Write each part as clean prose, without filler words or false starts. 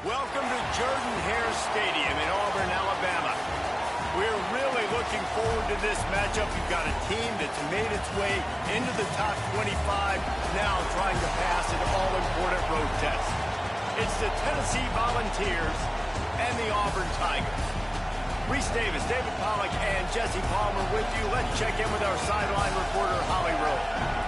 Welcome to Jordan-Hare Stadium in Auburn, Alabama. We're really looking forward to this matchup. You've got a team that's made its way into the top 25, now trying to pass an all-important road test. It's the Tennessee Volunteers and the Auburn Tigers. Reese Davis, David Pollack, and Jesse Palmer with you. Let's check in with our sideline reporter, Holly Rowe.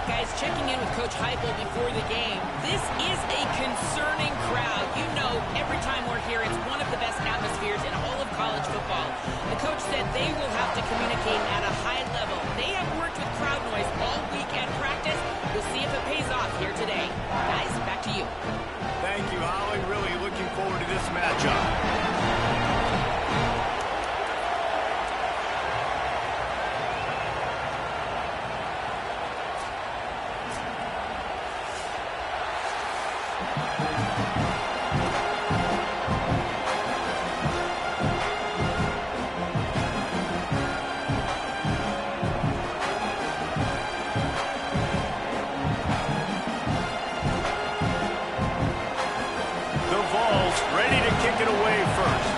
Guys, checking in with Coach Heupel before the game. This is a concerning crowd. You know, every time we're here, it's one of the best atmospheres in all of college football. The coach said they will have to communicate at a high level. They have worked with crowd noise all week at practice. We'll see if it pays off here today. Guys, back to you. Thank you, Holly. Really looking forward to this matchup. Ready to kick it away first.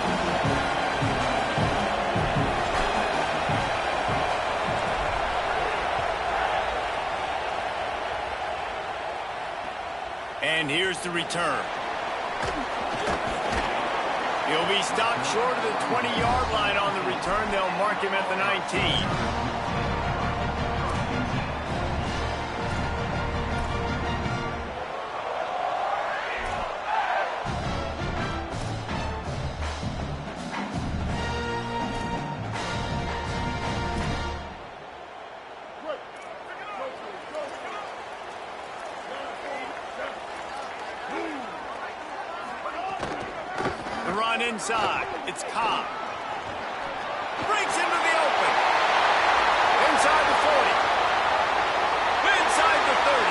And here's the return. He'll be stopped short of the 20-yard line on the return. They'll mark him at the 19. Inside, it's Cobb. Breaks into the open. Inside the 40. Inside the 30.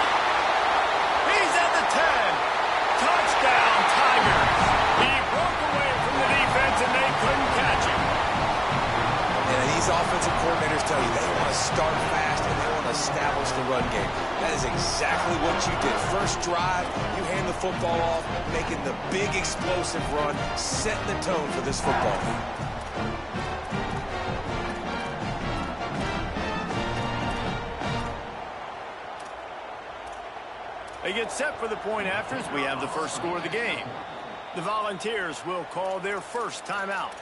He's at the 10. Touchdown, Tigers. He broke away from the defense and they couldn't catch him. Yeah, these offensive coordinators tell you they want to start fast and they want to establish the run game. That is exactly what you did. First drive, you hand the football off, making the big explosive run, setting the tone for this football game. They get set for the point afters. We have the first score of the game. The Volunteers will call their first timeout.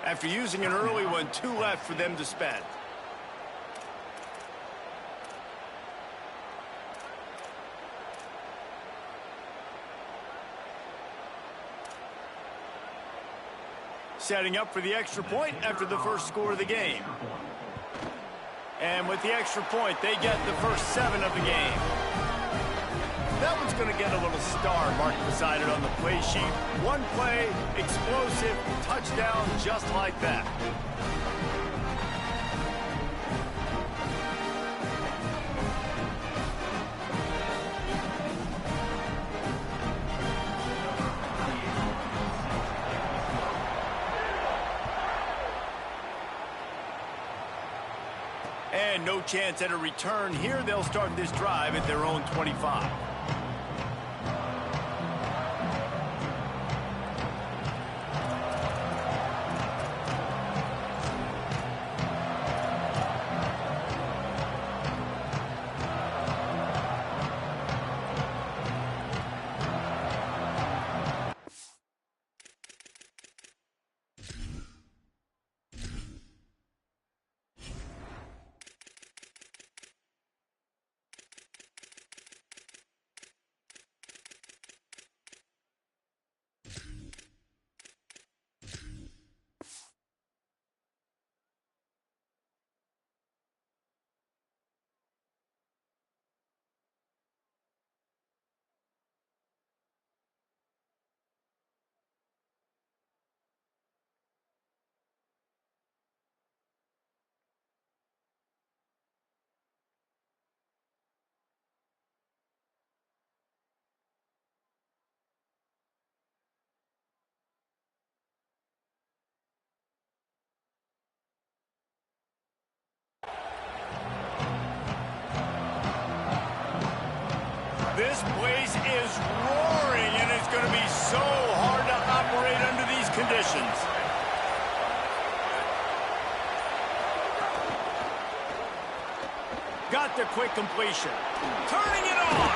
After using an early one, 2 left for them to spend. Setting up for the extra point after the first score of the game. And with the extra point, they get the first 7 of the game. That one's going to get a little star marked beside it on the play sheet. One play, explosive, touchdown, just like that. And no chance at a return here. They'll start this drive at their own 25. This place is roaring, and It's going to be so hard to operate under these conditions. Got the quick completion. Turning it on.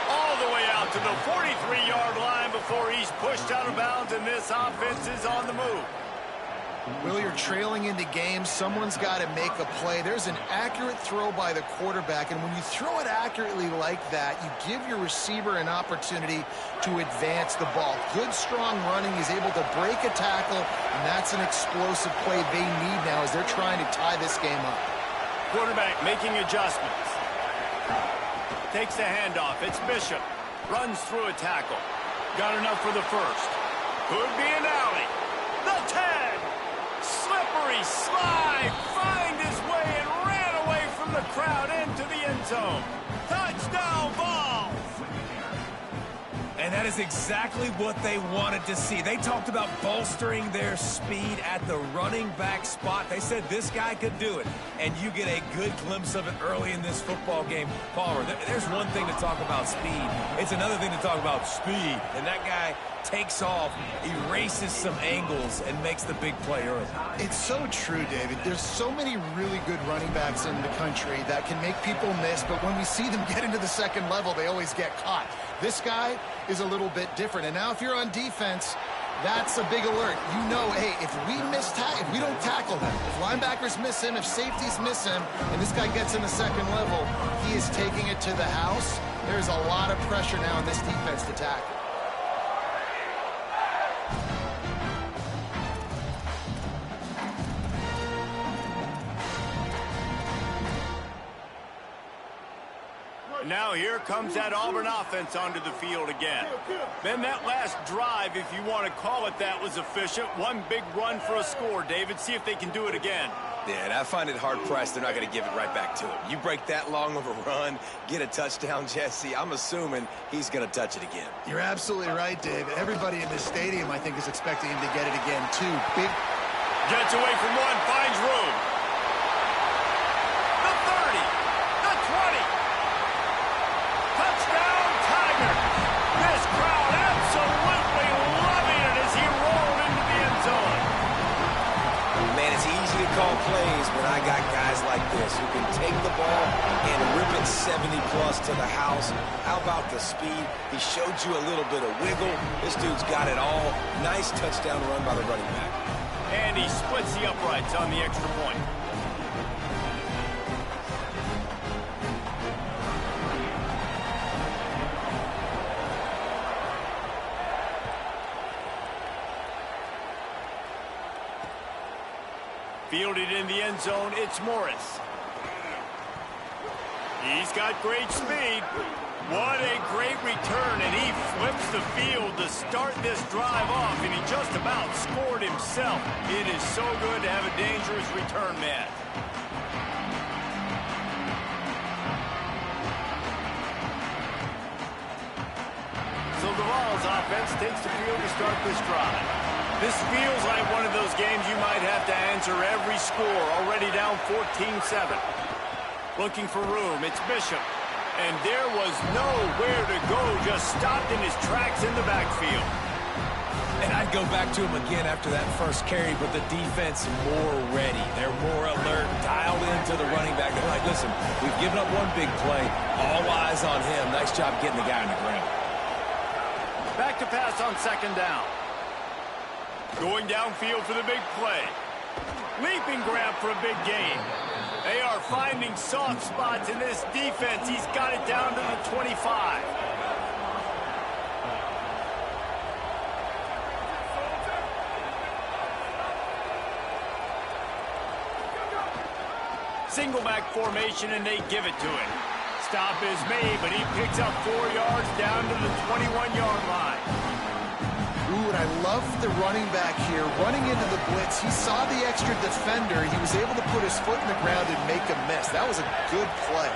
All the way out to the 43-yard line before he's pushed out of bounds, and this offense is on the move. Will, you're trailing into games. Someone's got to make a play. There's an accurate throw by the quarterback, and when you throw it accurately like that, you give your receiver an opportunity to advance the ball. Good, strong running. He's able to break a tackle, and that's an explosive play they need now as they're trying to tie this game up. Quarterback making adjustments. Takes the handoff. It's Bishop. Runs through a tackle. Got enough for the first. Could be an alley. The 10. Slippery slide. Find his way and ran away from the crowd into the end zone. Touchdown ball. And that is exactly what they wanted to see. They talked about bolstering their speed at the running back spot. They said this guy could do it. And you get a good glimpse of it early in this football game. Palmer, there's one thing to talk about speed. It's another thing to talk about speed. And that guy takes off, erases some angles, and makes the big play early. It's so true, David. There's so many really good running backs in the country that can make people miss, but when we see them get into the second level, they always get caught. This guy is a little bit different. And now if you're on defense, that's a big alert. You know, hey, if we don't tackle him, if linebackers miss him, if safeties miss him, and this guy gets in the second level, he is taking it to the house. There's a lot of pressure now in this defense to tackle. Now here comes that Auburn offense onto the field again. Then that last drive, if you want to call it that, was efficient. One big run for a score, David. See if they can do it again. Yeah, and I find it hard-pressed they're not going to give it right back to him. You break that long of a run, get a touchdown, Jesse, I'm assuming he's going to touch it again. You're absolutely right, David. Everybody in this stadium, I think, is expecting him to get it again, too. Big. Gets away from one, finds room. The 30, the 20. Touchdown, Tigers. This crowd absolutely loving it as he rolled into the end zone. Man, it's easy to call plays when I got guys like this who can take the ball and rip it 70-plus to the house. How about the speed? He showed you a little bit of wiggle. This dude's got it all. Nice touchdown run by the running back. And he splits the uprights on the extra point. Fielded in the end zone, it's Morris. He's got great speed. What a great return, and he flips the field to start this drive off, and he just about scored himself. It is so good to have a dangerous return man. So the Vols offense takes the field to start this drive. This feels like one of those games you might have to answer every score, already down 14-7. Looking for room, it's Bishop. And there was nowhere to go, just stopped in his tracks in the backfield. And I'd go back to him again after that first carry, but the defense more ready. They're more alert, dialed into the running back. They're like, listen, we've given up one big play. All eyes on him. Nice job getting the guy on the ground. Back to pass on second down. Going downfield for the big play. Leaping grab for a big gain. They are finding soft spots in this defense. He's got it down to the 25. Single back formation, and they give it to him. Stop is made, but he picks up 4 yards down to the 21-yard line. Ooh, and I love the running back here. Running into the blitz, he saw the extra defender. He was able to put his foot in the ground and make a miss. That was a good play.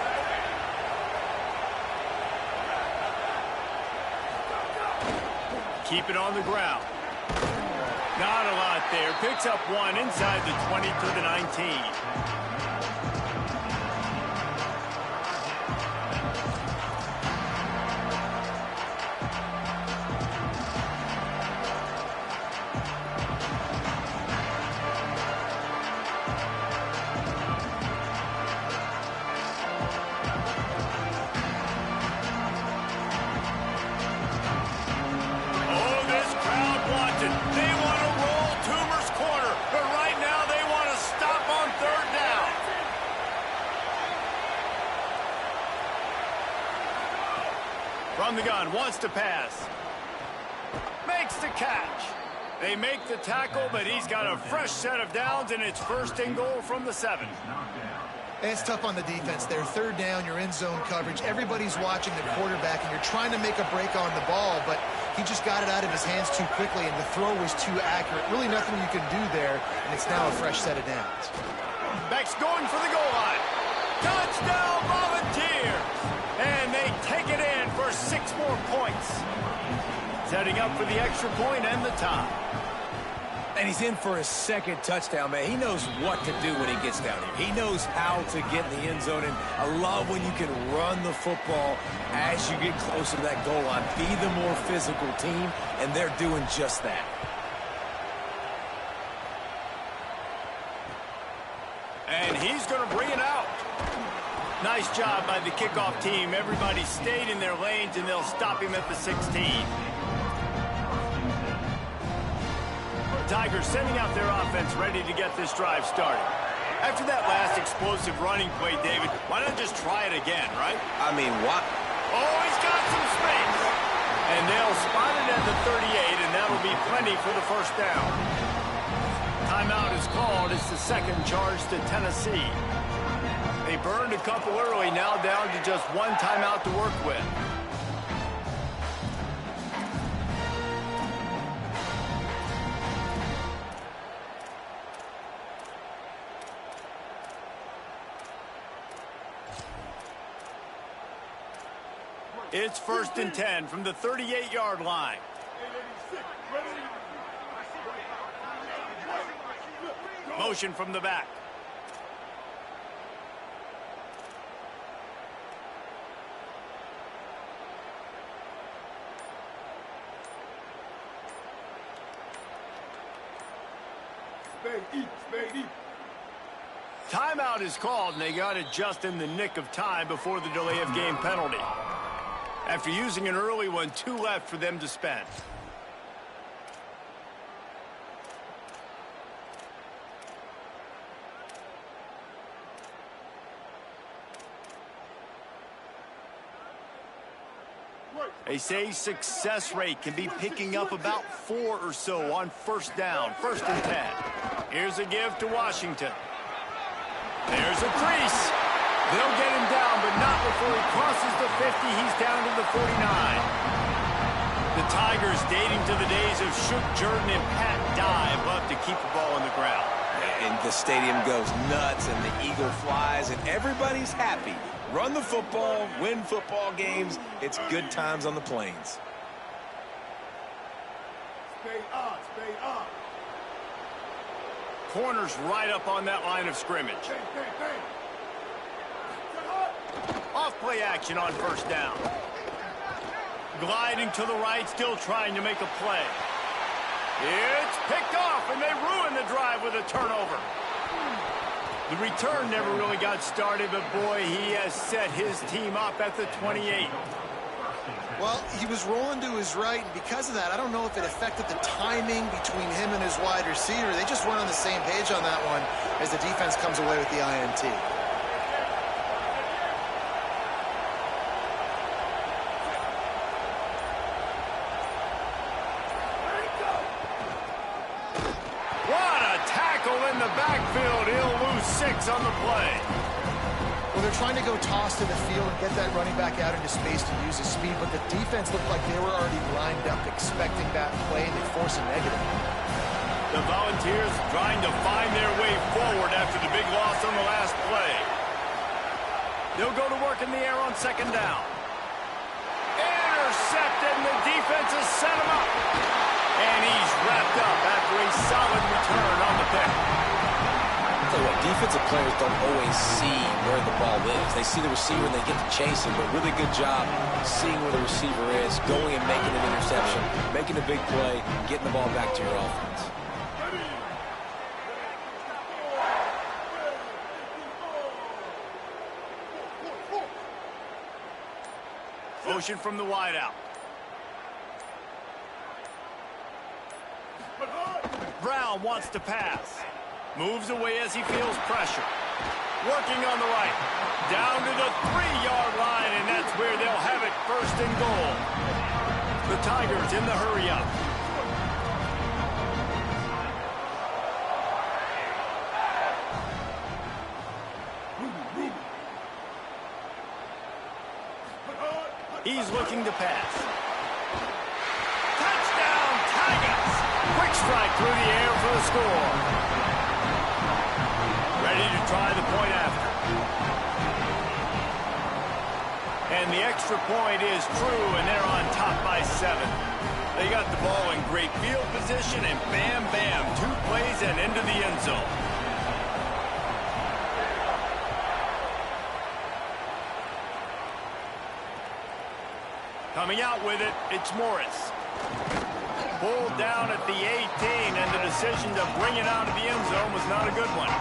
Keep it on the ground. Not a lot there. Picks up one inside the 20 to the 19. wants to pass. Makes the catch. They make the tackle, but he's got a fresh set of downs, and it's first and goal from the 7. It's tough on the defense there. Third down, you're in zone coverage. Everybody's watching the quarterback, and you're trying to make a break on the ball, but he just got it out of his hands too quickly, and the throw was too accurate. Really nothing you can do there, and it's now a fresh set of downs. Beck's going for the goal line. Touchdown, Volunteers! And they take it in for 6 more points. Setting up for the extra point and the tie. And he's in for his second touchdown, man. He knows what to do when he gets down here. He knows how to get in the end zone, and I love when you can run the football as you get closer to that goal line. Be the more physical team, and they're doing just that. And he's going to bring it out. Nice job by the kickoff team. Everybody stayed in their lanes, and they'll stop him at the 16. Tigers sending out their offense ready to get this drive started. After that last explosive running play, David, why not just try it again, right? I mean, what? Oh, he's got some space. And they'll spot it at the 38, and that'll be plenty for the first down. Timeout is called. It's the second charge to Tennessee. They burned a couple early, now down to just 1 timeout to work with. It's 1st and 10 from the 38-yard line. Motion from the back. Timeout is called, and they got it just in the nick of time before the delay of game penalty. After using an early one, 2 left for them to spend. They say success rate can be picking up about 4 or so on first down, 1st and 10. Here's a give to Washington. There's a crease. They'll get him down, but not before he crosses the 50. He's down to the 49. The Tigers, dating to the days of Shook Jordan and Pat Dye, love to keep the ball on the ground. And the stadium goes nuts, and the eagle flies, and everybody's happy. Run the football, win football games. It's good times on the plains. Stay up, stay up. Corner's right up on that line of scrimmage. Off play action on first down. Gliding to the right, still trying to make a play. It's picked off, and they ruin the drive with a turnover. The return never really got started, but boy, he has set his team up at the 28. Well, he was rolling to his right, and because of that, I don't know if it affected the timing between him and his wide receiver. They just weren't on the same page on that one as the defense comes away with the INT. Backfield, he'll lose 6 on the play. Well, they're trying to go toss to the field and get that running back out into space to use his speed, but the defense looked like they were already lined up expecting that play, and they force a negative. The Volunteers trying to find their way forward after the big loss on the last play. They'll go to work in the air on 2nd down. Intercepted, and the defense has set him up. And he's wrapped up after a solid return on the pick. I'll tell you what, defensive players don't always see where the ball is. They see the receiver and they get to chase him, but really good job seeing where the receiver is, going and making an interception, making a big play, getting the ball back to your offense. Motion from the wideout. Brown wants to pass. Moves away as he feels pressure. Working on the right. Down to the 3-yard line, and that's where they'll have it 1st and goal. The Tigers in the hurry-up. He's looking to pass. Touchdown, Tigers! Quick strike through the air for the score. Ready to try the point after. And the extra point is true, and they're on top by 7. They got the ball in great field position, and bam, bam, 2 plays and into the end zone. Coming out with it, it's Morris. Pulled down at the 18, and the decision to bring it out of the end zone was not a good one.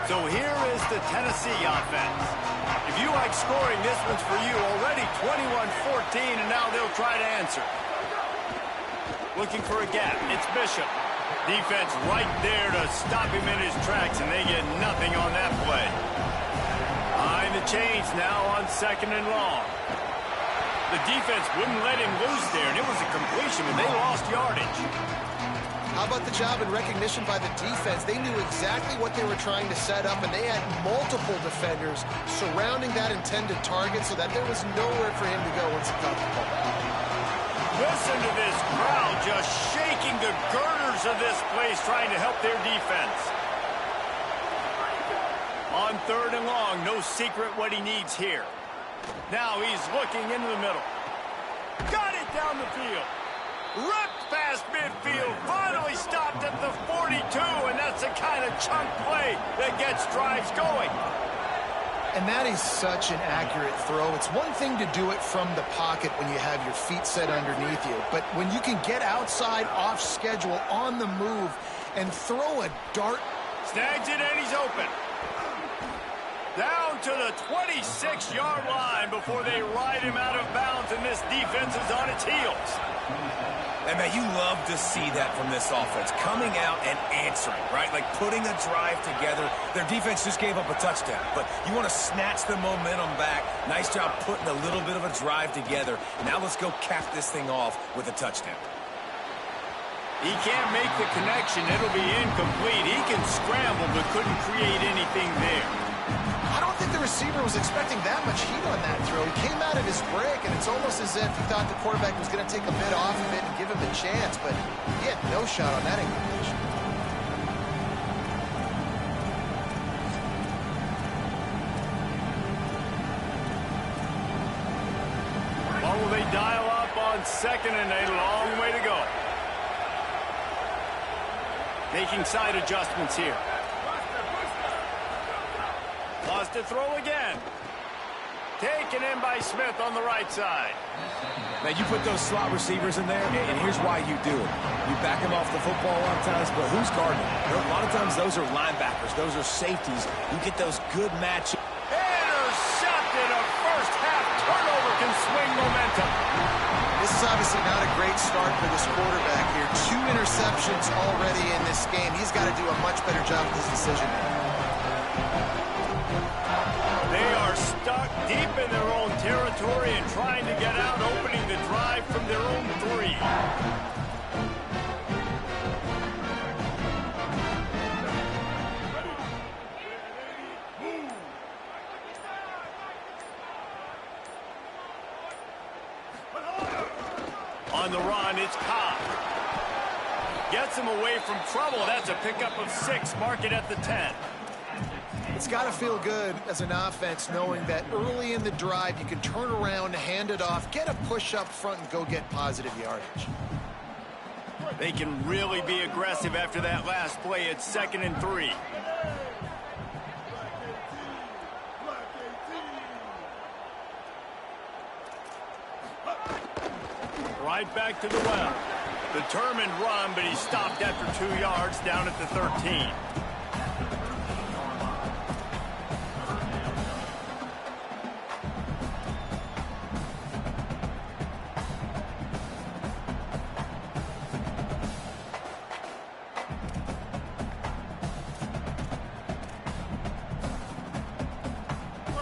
So here is the Tennessee offense. If you like scoring, this one's for you. Already 21-14, and now they'll try to answer. Looking for a gap. It's Bishop. Defense right there to stop him in his tracks, and they get nothing on that play. Behind the chains now on 2nd and long. The defense wouldn't let him loose there, and it was a completion, but they lost yardage. How about the job and recognition by the defense? They knew exactly what they were trying to set up, and they had multiple defenders surrounding that intended target so that there was nowhere for him to go once he caught the ball. Listen to this crowd just shaking the girders of this place trying to help their defense. On 3rd and long, no secret what he needs here. Now he's looking into the middle. Got it down the field. Ripped past midfield. Finally stopped at the 42, and that's the kind of chunk play that gets drives going. And that is such an accurate throw. It's one thing to do it from the pocket when you have your feet set underneath you, but when you can get outside, off schedule, on the move, and throw a dart. Snags it, and he's open. Down to the 26-yard line before they ride him out of bounds, and this defense is on its heels. And, man, you love to see that from this offense, coming out and answering, right? Like putting a drive together. Their defense just gave up a touchdown, but you want to snatch the momentum back. Nice job putting a little bit of a drive together. Now let's go cap this thing off with a touchdown. He can't make the connection. It'll be incomplete. He can scramble, but couldn't create anything there. I don't think the receiver was expecting that much heat on that throw. He came out of his break, and it's almost as if he thought the quarterback was going to take a bit off of it and give him a chance, but he had no shot on that incompletion. What will they dial up on 2nd and a long way to go? Making side adjustments here. Lost to throw again. Taken in by Smith on the right side. Now, you put those slot receivers in there, and here's why you do it. You back them off the football a lot of times, but who's guarding them? A lot of times those are linebackers. Those are safeties. You get those good matches. Intercepted. A first-half turnover can swing momentum. This is obviously not a great start for this quarterback here. 2 interceptions already in this game. He's got to do a much better job with his decision. They are stuck deep in their own territory and trying to get out, opening the drive from their own 3. On the run, it's Cobb. Gets him away from trouble. That's a pickup of 6. Mark it at the 10. It's got to feel good as an offense knowing that early in the drive you can turn around, hand it off, get a push up front, and go get positive yardage. They can really be aggressive after that last play. It's 2nd and 3. Right back to the well. Determined run, but he stopped after 2 yards down at the 13.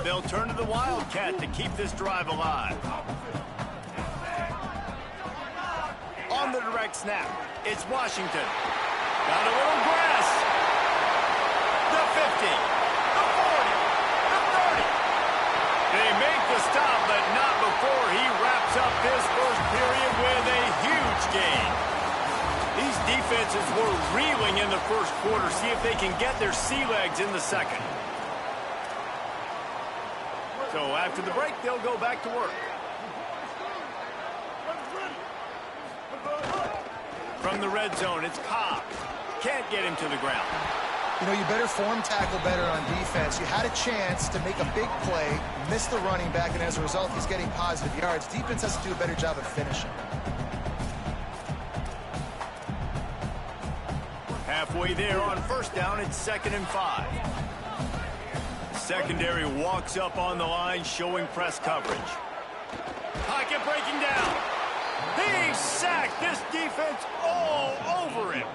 They'll turn to the Wildcat to keep this drive alive. On the direct snap, it's Washington. Got a little grass. The 50, the 40, the 30. They make the stop, but not before he wraps up this first period with a huge gain. These defenses were reeling in the first quarter. See if they can get their sea legs in the second. So after the break, they'll go back to work. From the red zone, it's Cobb. Can't get him to the ground. You know, you better form tackle better on defense. You had a chance to make a big play, miss the running back, and as a result, he's getting positive yards. Defense has to do a better job of finishing. Halfway there on first down, it's 2nd and 5. Secondary walks up on the line, showing press coverage. Pocket breaking down. He's sacked. This defense all over him.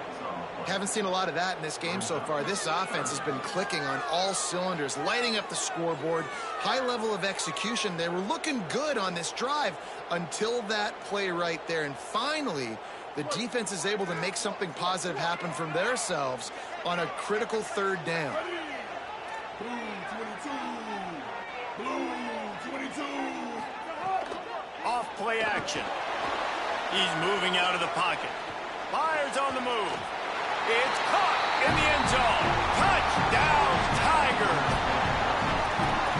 Haven't seen a lot of that in this game so far. This offense has been clicking on all cylinders, lighting up the scoreboard. High level of execution. They were looking good on this drive until that play right there. And finally, the defense is able to make something positive happen from themselves on a critical 3rd down. Off play action. He's moving out of the pocket. Fires on the move. It's caught in the end zone. Touchdown, Tigers.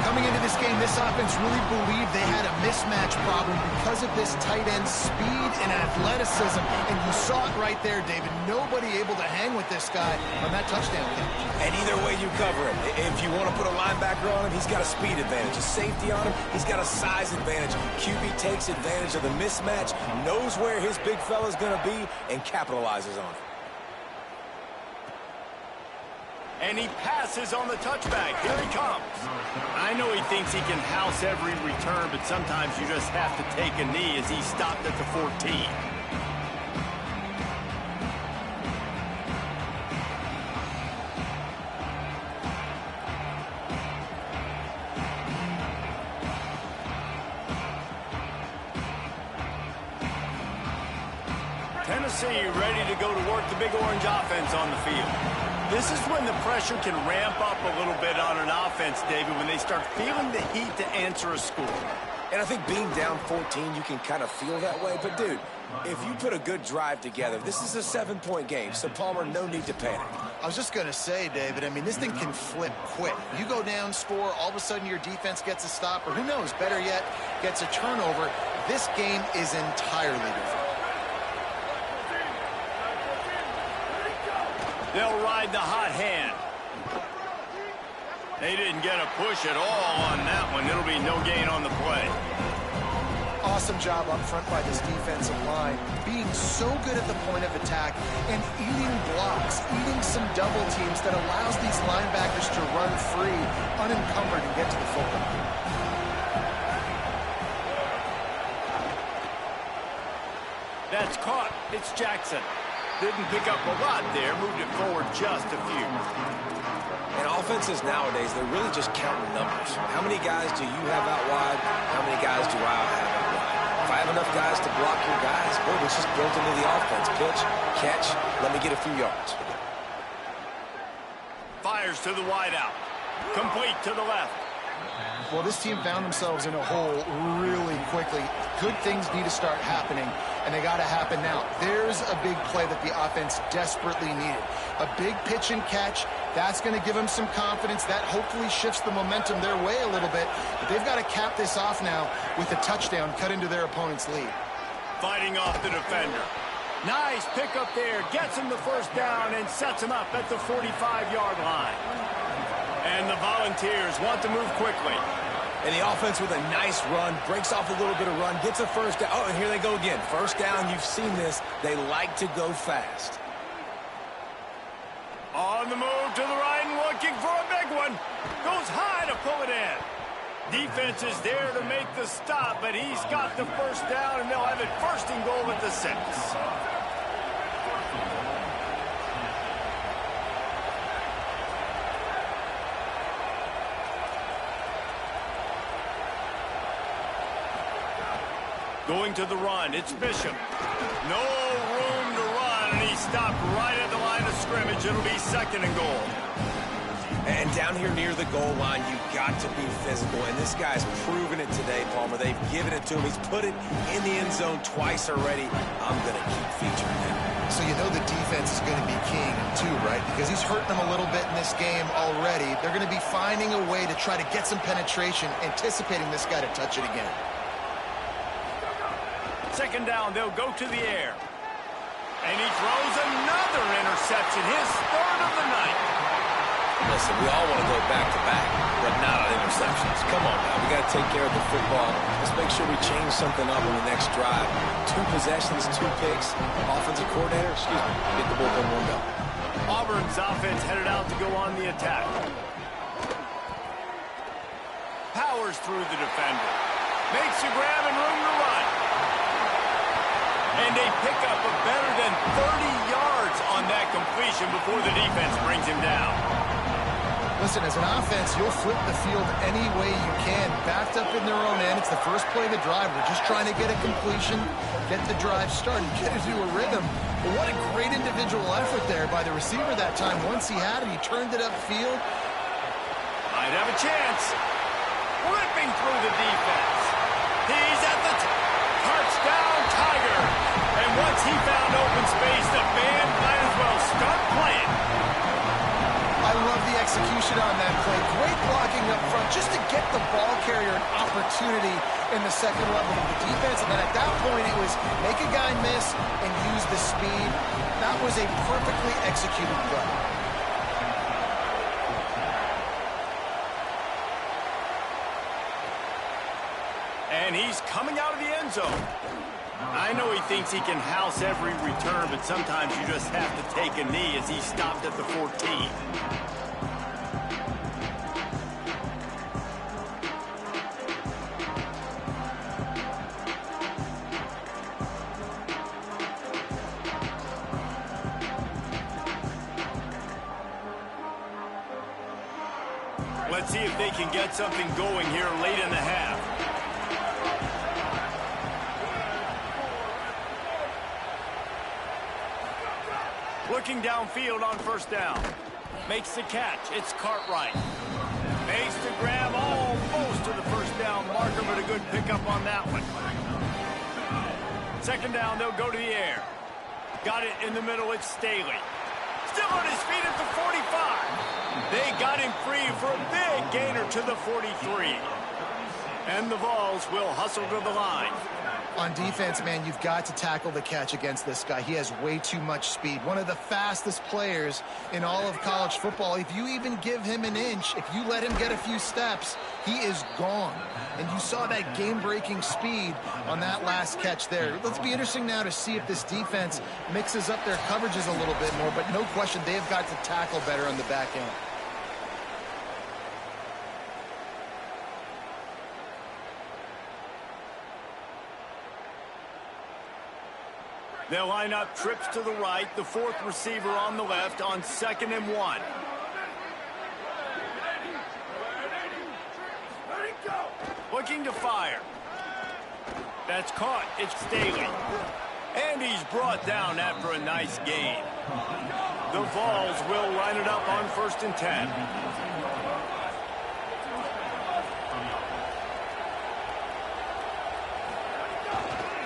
Coming into this game, this offense really believed they had a mismatch problem because of this tight end speed and athleticism. And you saw it right there, David. Nobody able to hang with this guy on that touchdown catch. And either way you cover him. If you want to put a linebacker on him, he's got a speed advantage. A safety on him, he's got a size advantage. QB takes advantage of the mismatch, knows where his big fella's going to be, and capitalizes on it. And he passes on the touchback. Here he comes. I know he thinks he can house every return, but sometimes you just have to take a knee as he stopped at the 14. Tennessee ready to go to work the Big Orange offense on the field. This is when the pressure can ramp up a little bit on an offense, David, when they start feeling the heat to answer a score. And I think being down 14, you can kind of feel that way. But, dude, if you put a good drive together, this is a 7-point game. So, Palmer, no need to panic. I was just going to say, David, I mean, this thing can flip quick. You go down, score, all of a sudden your defense gets a stop, or who knows, better yet, gets a turnover. This game is entirely different. They'll ride the hot hand. They didn't get a push at all on that one. It'll be no gain on the play. Awesome job up front by this defensive line, being so good at the point of attack and eating blocks, eating some double teams that allows these linebackers to run free, unencumbered, and get to the football. That's caught. It's Jackson. Didn't pick up a lot there, moved it forward just a few. And offenses nowadays, they're really just counting numbers. How many guys do you have out wide? How many guys do I have out wide? If I have enough guys to block your guys, boy, it's just built into the offense. Pitch, catch, let me get a few yards. Fires to the wideout. Complete to the left. Well, this team found themselves in a hole really quickly. Good things need to start happening, and they got to happen now. There's a big play that the offense desperately needed. A big pitch and catch. That's going to give them some confidence. That hopefully shifts the momentum their way a little bit. But they've got to cap this off now with a touchdown cut into their opponent's lead. Fighting off the defender. Nice pickup there. Gets him the first down and sets him up at the 45-yard line. And the Volunteers want to move quickly. And the offense with a nice run, breaks off a little bit of run, gets a first down. Oh, and here they go again. First down, you've seen this. They like to go fast. On the move to the right and looking for a big one. Goes high to pull it in. Defense is there to make the stop, but he's got the first down, and they'll have it 1st and goal at the 6. Going to the run, it's Bishop. No room to run, and he stopped right at the line of scrimmage. It'll be 2nd and goal. And down here near the goal line, you've got to be physical. And this guy's proven it today, Palmer. They've given it to him. He's put it in the end zone twice already. I'm going to keep featuring him. So you know the defense is going to be king too, right? Because he's hurting them a little bit in this game already. They're going to be finding a way to try to get some penetration, anticipating this guy to touch it again. 2nd down, they'll go to the air. And he throws another interception, his 3rd of the night. Listen, we all want to go back-to-back, but not on interceptions. Come on now, we got to take care of the football. Let's make sure we change something up on the next drive. 2 possessions, 2 picks. Offensive coordinator, get the bullpen warmed up. Auburn's offense headed out to go on the attack. Powers through the defender. Makes a grab and room to run. And they pick up a better than 30 yards on that completion before the defense brings him down. Listen, as an offense, you'll flip the field any way you can. Backed up in their own end. It's the first play of the drive. We're just trying to get a completion, get the drive started, get into a rhythm. But what a great individual effort there by the receiver that time. Once he had it, he turned it upfield. Might have a chance. Ripping through the defense. He's at the touchdown, Tiger. And once he found open space, the band might as well start playing. I love the execution on that play. Great blocking up front just to get the ball carrier an opportunity in the 2nd level of the defense. And then at that point, it was make a guy miss and use the speed. That was a perfectly executed play. And he's coming out of the end zone. I know he thinks he can house every return, but sometimes you just have to take a knee as he stopped at the 14. Let's see if they can get something going here late in the half. Looking downfield on 1st down. Makes the catch. It's Cartwright. Makes the grab almost to the 1st down marker, but a good pickup on that one. 2nd down, they'll go to the air. Got it in the middle. It's Staley. Still on his feet at the 45. They got him free for a big gainer to the 43. And the Vols will hustle to the line. On defense, man, you've got to tackle the catch against this guy. He has way too much speed. One of the fastest players in all of college football. If you even give him an inch, if you let him get a few steps, he is gone. And you saw that game-breaking speed on that last catch there. Let's be interesting now to see if this defense mixes up their coverages a little bit more, but no question they've got to tackle better on the back end. They'll line up trips to the right, the 4th receiver on the left on 2nd and 1. Looking to fire. That's caught. It's Staley. And he's brought down after a nice gain. The Vols will line it up on 1st and 10.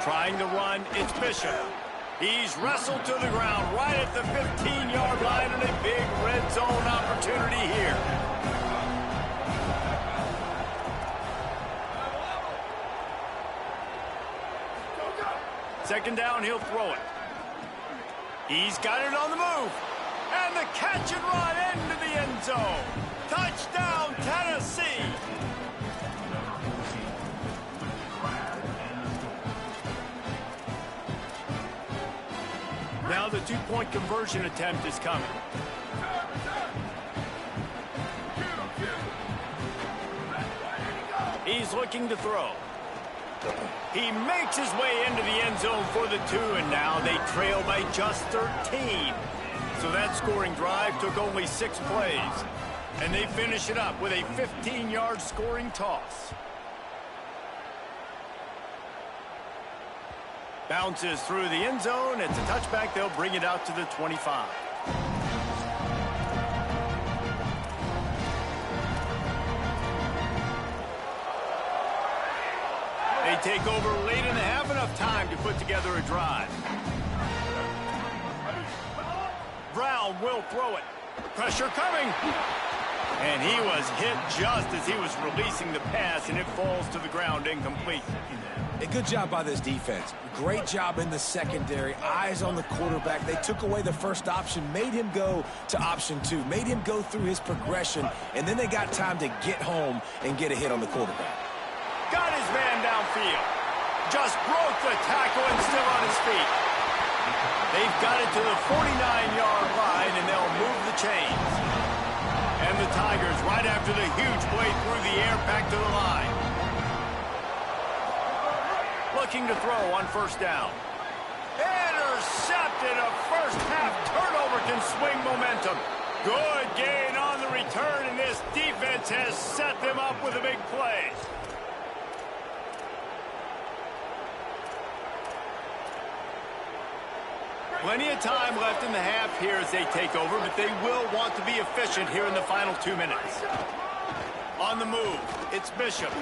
Trying to run, it's Bishop. He's wrestled to the ground right at the 15-yard line, and a big red zone opportunity here. Second down, he'll throw it. He's got it on the move. And the catch and run into the end zone. Touchdown, Tennessee. Now the two-point conversion attempt is coming. He's looking to throw. He makes his way into the end zone for the 2, and now they trail by just 13. So that scoring drive took only 6 plays. And they finish it up with a 15-yard scoring toss. Bounces through the end zone. It's a touchback. They'll bring it out to the 25. They take over late in the half, enough time to put together a drive. Brown will throw it. Pressure coming. And he was hit just as he was releasing the pass, and it falls to the ground incomplete. A good job by this defense. Great job in the secondary. Eyes on the quarterback. They took away the first option, made him go to option 2, made him go through his progression, and then they got time to get home and get a hit on the quarterback. Got his man downfield. Just broke the tackle and still on his feet. They've got it to the 49-yard line, and they'll move the chains. And the Tigers, right after the huge play through the air, back to the line. Looking to throw on first down. Intercepted. A first-half turnover can swing momentum. Good gain on the return, and this defense has set them up with a big play. Plenty of time left in the half here as they take over, but they will want to be efficient here in the final 2 minutes. On the move, it's Bishop.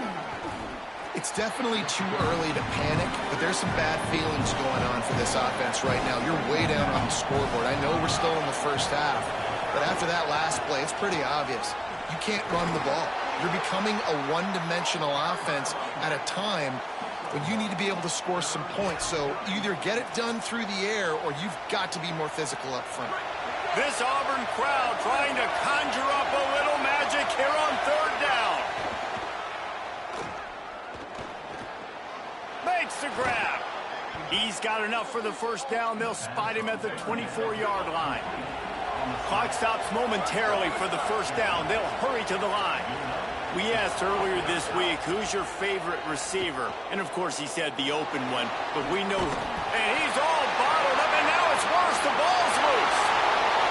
It's definitely too early to panic, but there's some bad feelings going on for this offense right now. You're way down on the scoreboard. I know we're still in the first half, but after that last play, it's pretty obvious. You can't run the ball. You're becoming a one-dimensional offense at a time when you need to be able to score some points. So either get it done through the air or you've got to be more physical up front. This Auburn crowd trying to conjure up a little magic here on third down. Makes the grab. He's got enough for the first down. They'll spot him at the 24-yard line. Clock stops momentarily for the first down. They'll hurry to the line. We asked earlier this week, who's your favorite receiver? And, of course, he said the open one. But we know, and he's all bottled up, and now it's worse. The ball's loose.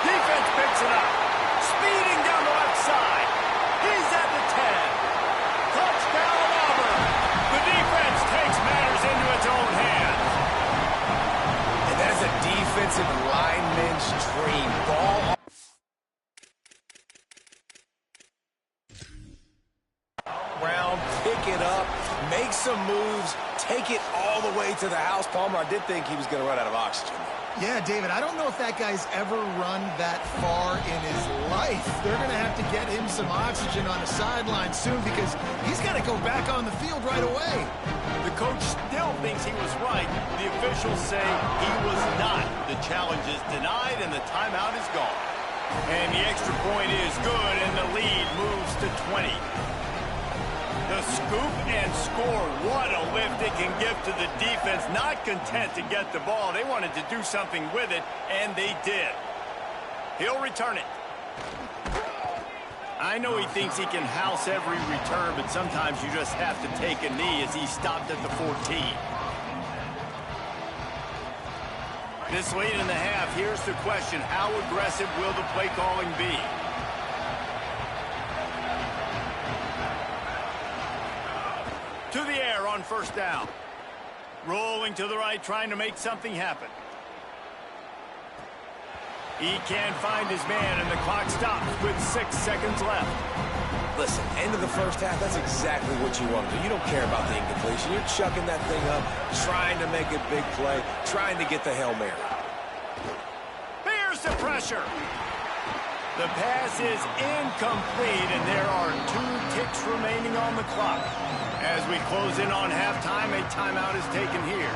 Defense picks it up. Speeding down the left side. He's at the 10. Touchdown, Auburn. The defense takes matters into its own hands. And that is a defensive lineman's dream. Ball. Brown, pick it up, make some moves, take it all the way to the house. Palmer, I did think he was going to run out of oxygen. Yeah, David, I don't know if that guy's ever run that far in his life. They're going to have to get him some oxygen on the sideline soon because he's got to go back on the field right away. The coach still thinks he was right. The officials say he was not. The challenge is denied and the timeout is gone. And the extra point is good and the lead moves to 20. The scoop and score. What a lift it can give to the defense. Not content to get the ball. They wanted to do something with it, and they did. He'll return it. I know he thinks he can house every return, but sometimes you just have to take a knee as he stopped at the 14. This late in the half, here's the question. How aggressive will the play calling be? To the air on first down. Rolling to the right, trying to make something happen. He can't find his man, and the clock stops with 6 seconds left. Listen, end of the first half, that's exactly what you want to do. You don't care about the incompletion. You're chucking that thing up, trying to make a big play, trying to get the Hail Mary. Here's the pressure. The pass is incomplete, and there are 2 ticks remaining on the clock. As we close in on halftime, a timeout is taken here.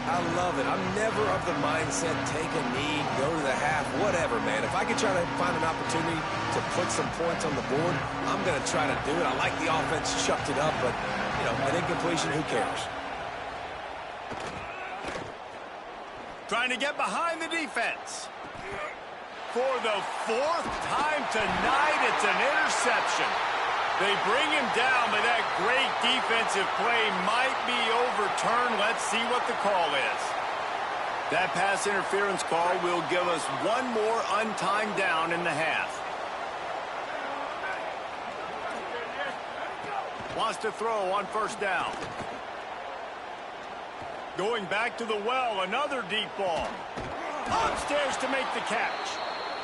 I love it. I'm never of the mindset, take a knee, go to the half, whatever, man. If I could try to find an opportunity to put some points on the board, I'm going to try to do it. I like the offense, chucked it up, but, you know, an incompletion, who cares? Trying to get behind the defense. For the 4th time tonight, it's an interception. They bring him down, but that great defensive play might be overturned. Let's see what the call is. That pass interference call will give us one more untimed down in the half. Wants to throw on first down. Going back to the well, another deep ball. Upstairs to make the catch.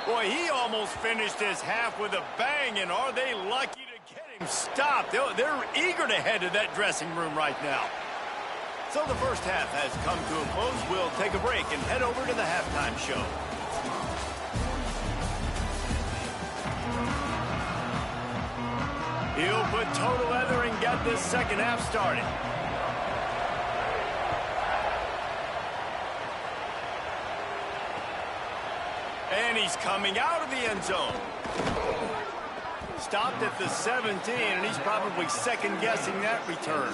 Boy, he almost finished his half with a bang, and are they lucky to get him stopped? They're eager to head to that dressing room right now. So the first half has come to a close. We'll take a break and head over to the halftime show. He'll put total leather and get this second half started. And he's coming out of the end zone. Stopped at the 17, and he's probably second-guessing that return.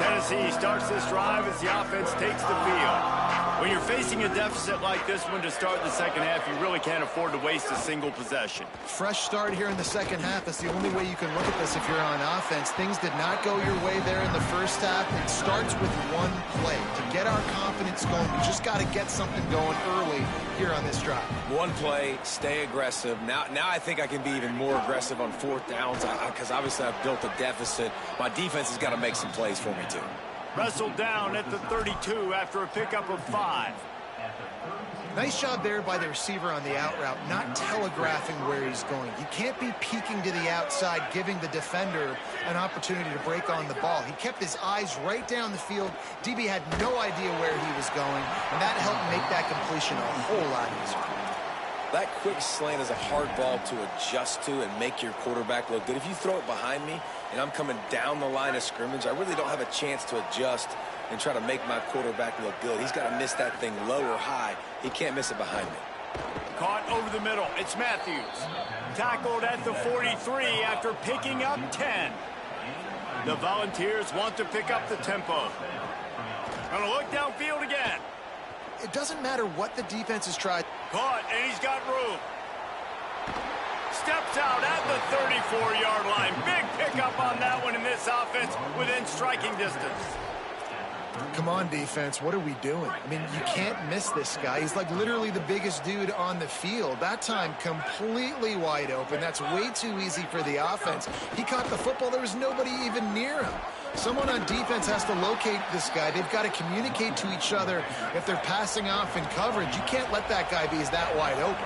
Tennessee starts this drive as the offense takes the field. When you're facing a deficit like this one to start the second half, you really can't afford to waste a single possession. Fresh start here in the second half. That's the only way you can look at this if you're on offense. Things did not go your way there in the first half. It starts with one play. To get our confidence going, we just got to get something going early here on this drive. One play, stay aggressive. Now I think I can be even more aggressive on fourth downs because obviously I've built a deficit. My defense has got to make some plays for me too. Wrestled down at the 32 after a pickup of 5. Nice job there by the receiver on the out route, not telegraphing where he's going. You can't be peeking to the outside, giving the defender an opportunity to break on the ball. He kept his eyes right down the field. DB had no idea where he was going, and that helped make that completion a whole lot easier. That quick slant is a hard ball to adjust to and make your quarterback look good. If you throw it behind me and I'm coming down the line of scrimmage, I really don't have a chance to adjust and try to make my quarterback look good. He's got to miss that thing low or high. He can't miss it behind me. Caught over the middle. It's Matthews. Tackled at the 43 after picking up 10. The Volunteers want to pick up the tempo. Gonna look downfield again. It doesn't matter what the defense has tried. Caught, and he's got room. Steps out at the 34-yard line. Big pickup on that one in this offense within striking distance. Come on, defense. What are we doing? I mean, you can't miss this guy. He's like literally the biggest dude on the field. That time, completely wide open. That's way too easy for the offense. He caught the football. There was nobody even near him. Someone on defense has to locate this guy. They've got to communicate to each other if they're passing off in coverage. You can't let that guy be that wide open.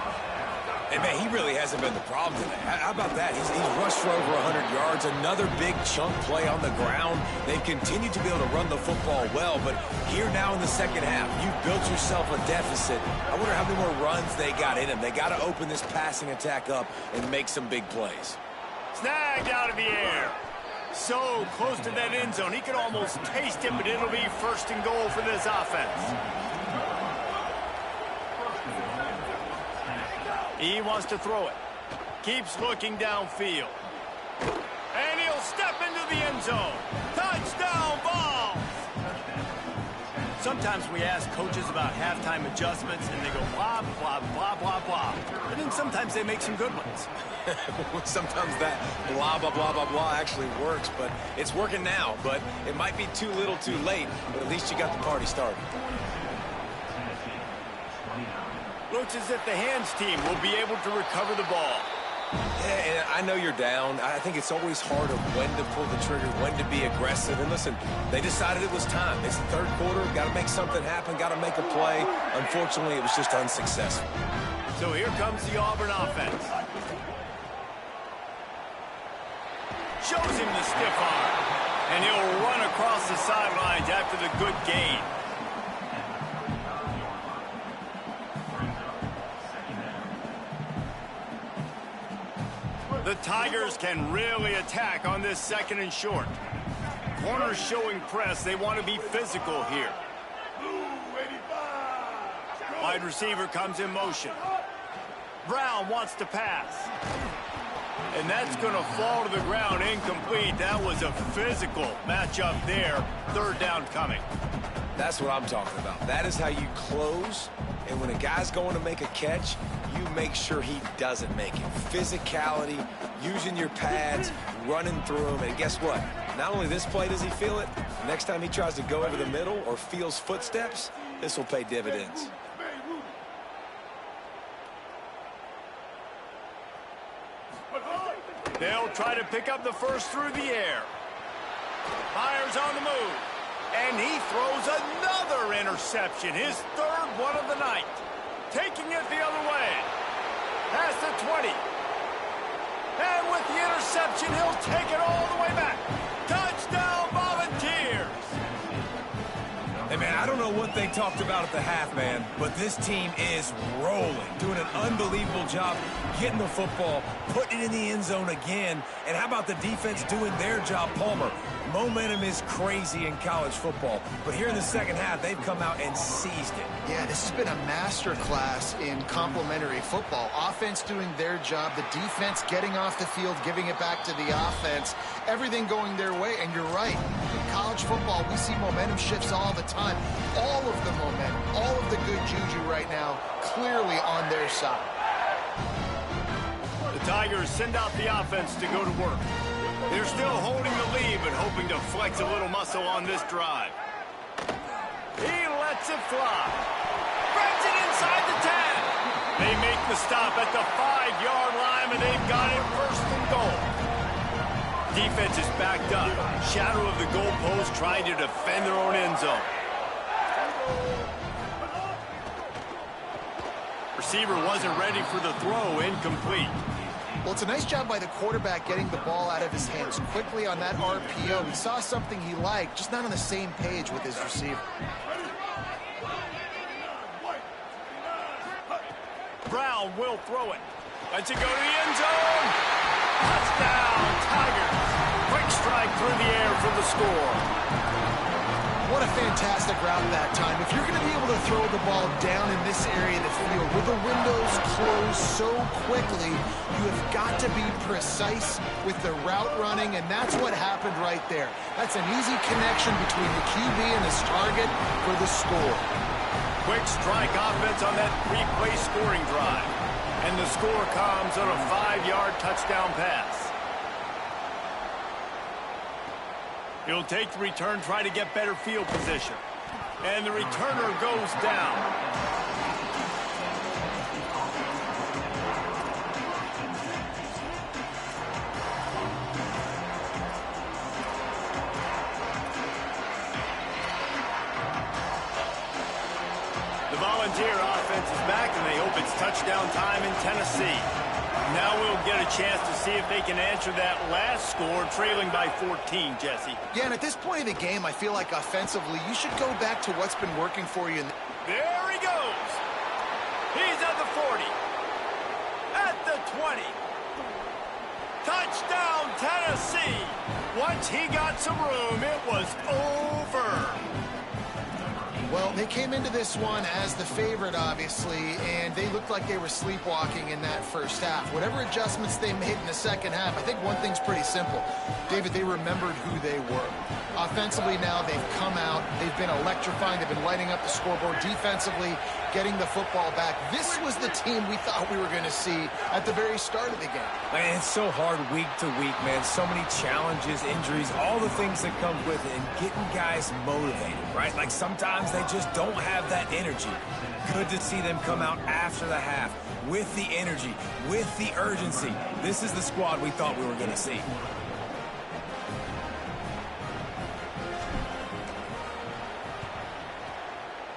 And, man, he really hasn't been the problem today. How about that? He's rushed for over 100 yards. Another big chunk play on the ground. They've continued to be able to run the football well, but here now in the second half, you've built yourself a deficit. I wonder how many more runs they got in him. They got to open this passing attack up and make some big plays. Snagged out of the air. So close to that end zone. He could almost taste it, but it'll be first and goal for this offense. He wants to throw it. Keeps looking downfield. And he'll step into the end zone. Touchdown ball! Sometimes we ask coaches about halftime adjustments, and they go blah, blah, blah, blah, blah. And then sometimes they make some good ones. Sometimes that blah, blah, blah, blah, blah actually works, but it's working now. But it might be too little too late, but at least you got the party started. Looks as if the hands team will be able to recover the ball. Yeah, and I know you're down. I think it's always hard of when to pull the trigger, when to be aggressive. And listen, they decided it was time. It's the third quarter. Got to make something happen. Got to make a play. Unfortunately, it was just unsuccessful. So here comes the Auburn offense. Shows him the stiff arm. And he'll run across the sidelines after the good gain. The Tigers can really attack on this second and short. Corners showing press. They want to be physical here. Wide receiver comes in motion. Brown wants to pass. And that's going to fall to the ground incomplete. That was a physical matchup there. Third down coming. That's what I'm talking about. That is how you close. And when a guy's going to make a catch, you make sure he doesn't make it. Physicality, using your pads, running through them. And guess what? Not only this play does he feel it, next time he tries to go over the middle or feels footsteps, this will pay dividends. They'll try to pick up the first through the air. Fires on the move. And he throws another interception, his third one of the night. Taking it the other way. Past the 20. And with the interception, he'll take it all the way back. Touchdown, Volunteers! Hey, man, I don't know what they talked about at the half, man, but this team is rolling, doing an unbelievable job getting the football, putting it in the end zone again, and how about the defense doing their job, Palmer? Momentum is crazy in college football, but here in the second half, they've come out and seized it. Yeah, this has been a masterclass in complementary football. Offense doing their job, the defense getting off the field, giving it back to the offense, everything going their way, and you're right. In college football, we see momentum shifts all the time. All of the momentum, all of the good juju right now, clearly on their side. The Tigers send out the offense to go to work. They're still holding the lead, but hoping to flex a little muscle on this drive. He lets it fly. Spreads it inside the 10. They make the stop at the 5-yard line, and they've got it first and goal. Defense is backed up. Shadow of the goalpost trying to defend their own end zone. Receiver wasn't ready for the throw, incomplete. Well, it's a nice job by the quarterback getting the ball out of his hands quickly on that RPO. He saw something he liked, just not on the same page with his receiver. Brown will throw it. Lets it go to the end zone. Touchdown, Tigers. Quick strike through the air for the score. What a fantastic route that time. If you're going to be able to throw the ball down in this area of the field with the windows closed so quickly, you have got to be precise with the route running, and that's what happened right there. That's an easy connection between the QB and his target for the score. Quick strike offense on that 3-play scoring drive. And the score comes on a 5-yard touchdown pass. He'll take the return, try to get better field position. And the returner goes down. The Volunteer offense is back, and they hope it's touchdown time in Tennessee. Now we'll get a chance to see if they can answer that last score, trailing by 14, Jesse. Yeah, and at this point of the game, I feel like offensively, you should go back to what's been working for you. There he goes. He's at the 40. At the 20. Touchdown, Tennessee. Once he got some room, it was over. Well, they came into this one as the favorite, obviously, and they looked like they were sleepwalking in that first half. Whatever adjustments they made in the second half, I think one thing's pretty simple. David, they remembered who they were. Offensively now, they've come out. They've been electrifying. They've been lighting up the scoreboard. Defensively, getting the football back. This was the team we thought we were going to see at the very start of the game. Man, it's so hard week to week, man. So many challenges, injuries, all the things that come with it, and getting guys motivated, right? Like sometimes they just don't have that energy. Good to see them come out after the half with the energy, with the urgency. This is the squad we thought we were going to see.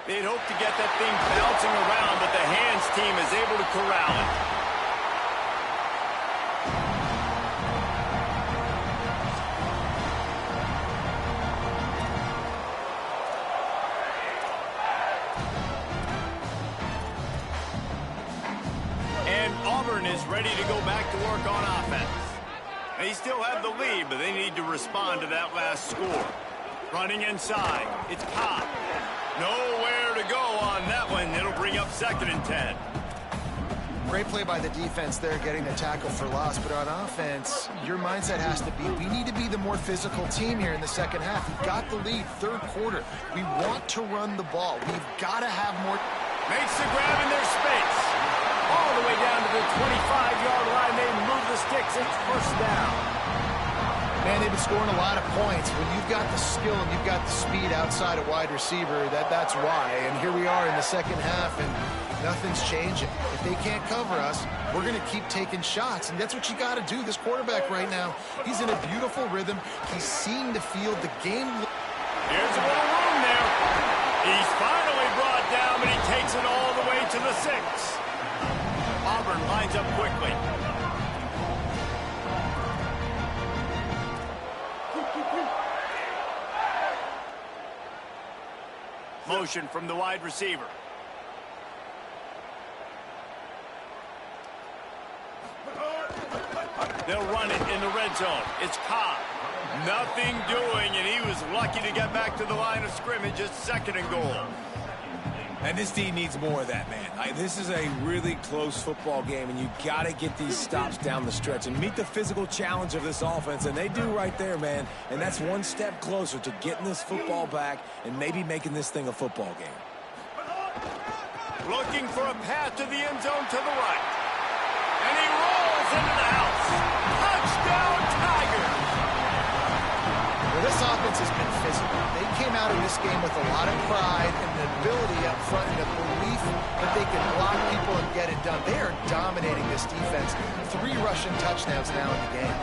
They'd hope to get that thing bouncing around, but the hands team is able to corral it. And Auburn is ready to go back to work on offense. They still have the lead, but they need to respond to that last score. Running inside, it's Pop. Nowhere to go on that one. It'll bring up 2nd and 10. Great play by the defense there, getting the tackle for loss. But on offense, your mindset has to be, we need to be the more physical team here in the second half. We've got the lead, third quarter. We want to run the ball. We've got to have more. Makes the grab in their space. All the way down to the 25-yard line. They move the sticks. It's first down. Man, they've been scoring a lot of points. When you've got the skill and you've got the speed outside of wide receiver, that's why. And here we are in the second half, and Nothing's changing. If they can't cover us, we're going to keep taking shots, and that's what you got to do. This quarterback right now, he's in a beautiful rhythm. He's seeing the field, the game. Here's a little room there. He's finally brought down, but he takes it all the way to the 6. Auburn lines up quickly. Motion from the wide receiver. They'll run it in the red zone. It's Cobb. Nothing doing, and he was lucky to get back to the line of scrimmage. It's 2nd and goal. And this team needs more of that, man. This is a really close football game, and you got to get these stops down the stretch and meet the physical challenge of this offense, and they do right there, man. And that's one step closer to getting this football back and maybe making this thing a football game. Looking for a path to the end zone to the right. And he rolls into the house. Touchdown, Tigers! Well, this offense has been physical. They came out of this game with a lot of pride and the ability up front and the belief that they can block people and get it done. They are dominating this defense. 3 rushing touchdowns now in the game.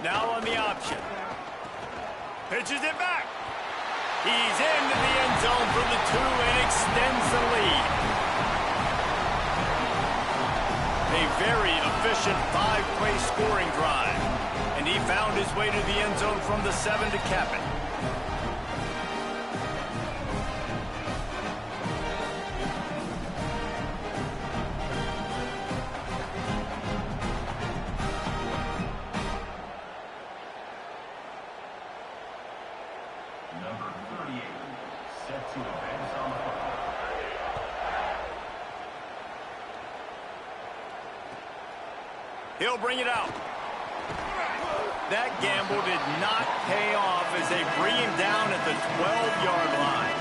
Now on the option. Pitches it back. He's into the end zone for the 2 and extends the lead. A very efficient 5-play scoring drive. And he found his way to the end zone from the 7 to cap it. Number 38, set to advance on the football. He'll bring it out. That gamble did not pay off as they bring him down at the 12-yard line.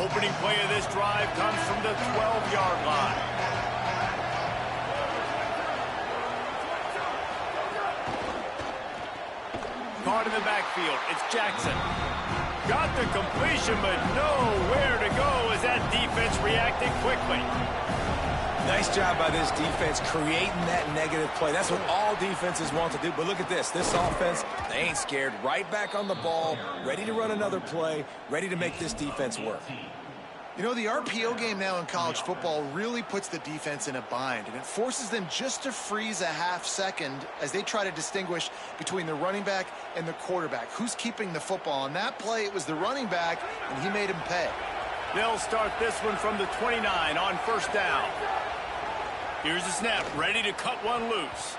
Opening play of this drive comes from the 12-yard line. Caught in the backfield. It's Jackson. Got the completion, but nowhere to go as that defense reacted quickly. Nice job by this defense creating that negative play. That's what all defenses want to do. But look at this. This offense, they ain't scared. Right back on the ball, ready to run another play, ready to make this defense work. You know, the RPO game now in college football really puts the defense in a bind, and it forces them just to freeze a half second as they try to distinguish between the running back and the quarterback. Who's keeping the football? On that play, it was the running back, and he made him pay. They'll start this one from the 29 on 1st down. Here's the snap, ready to cut one loose.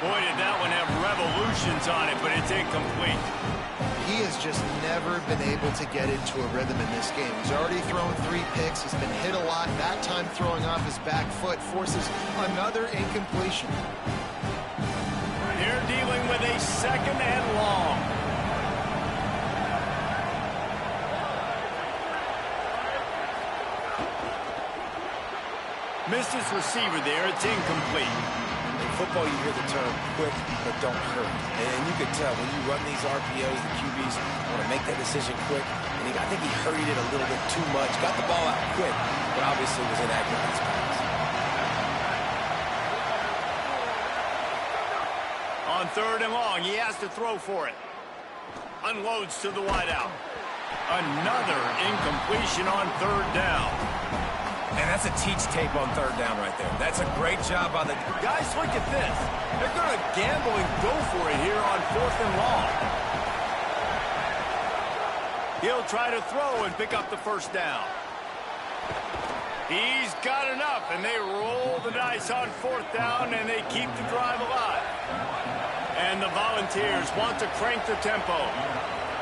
Boy, did that one have revolutions on it, but it's incomplete. He has just never been able to get into a rhythm in this game. He's already thrown 3 picks. He's been hit a lot. That time throwing off his back foot forces another incompletion. They're dealing with a 2nd and long. Missed his receiver there. It's incomplete. In football, you hear the term quick but don't hurt. And you can tell when you run these RPOs, the QBs want to make that decision quick. And I think he hurried it a little bit too much. Got the ball out quick, but obviously was inaccurate on his pass. On 3rd and long, he has to throw for it. Unloads to the wideout. Another incompletion on 3rd down. And that's a teach tape on 3rd down right there. That's a great job by the... Guys, look at this. They're going to gamble and go for it here on 4th and long. He'll try to throw and pick up the 1st down. He's got enough, and they roll the dice on 4th down, and they keep the drive alive. And the Volunteers want to crank the tempo.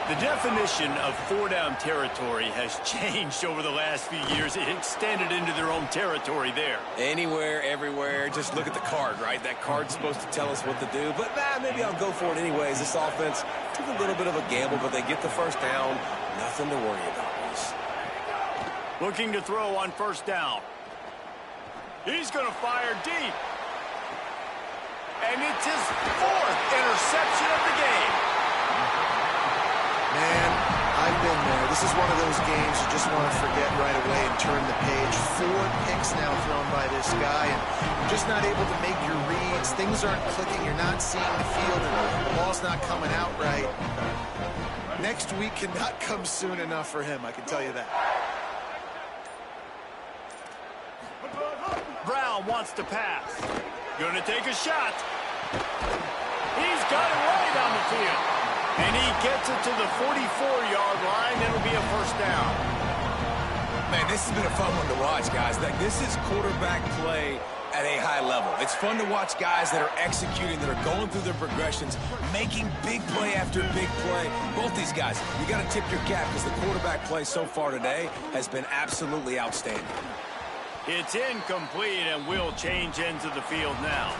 The definition of four-down territory has changed over the last few years. It extended into their own territory there. Anywhere, everywhere. Just look at the card, right? That card's supposed to tell us what to do. But, maybe I'll go for it anyways. This offense took a little bit of a gamble, but they get the first down. Nothing to worry about, Reese. Looking to throw on first down. He's going to fire deep. And it's his fourth interception of the game. Man, I've been there. This is one of those games you just want to forget right away and turn the page. 4 picks now thrown by this guy, and you're just not able to make your reads. Things aren't clicking. You're not seeing the field, and the ball's not coming out right. Next week cannot come soon enough for him, I can tell you that. Brown wants to pass. Going to take a shot. He's got it right on the field. And he gets it to the 44-yard line. It'll be a first down. Man, this has been a fun one to watch, guys. This is quarterback play at a high level. It's fun to watch guys that are executing, that are going through their progressions, making big play after big play. Both these guys, you got to tip your cap because the quarterback play so far today has been absolutely outstanding. It's incomplete and will change ends of the field now.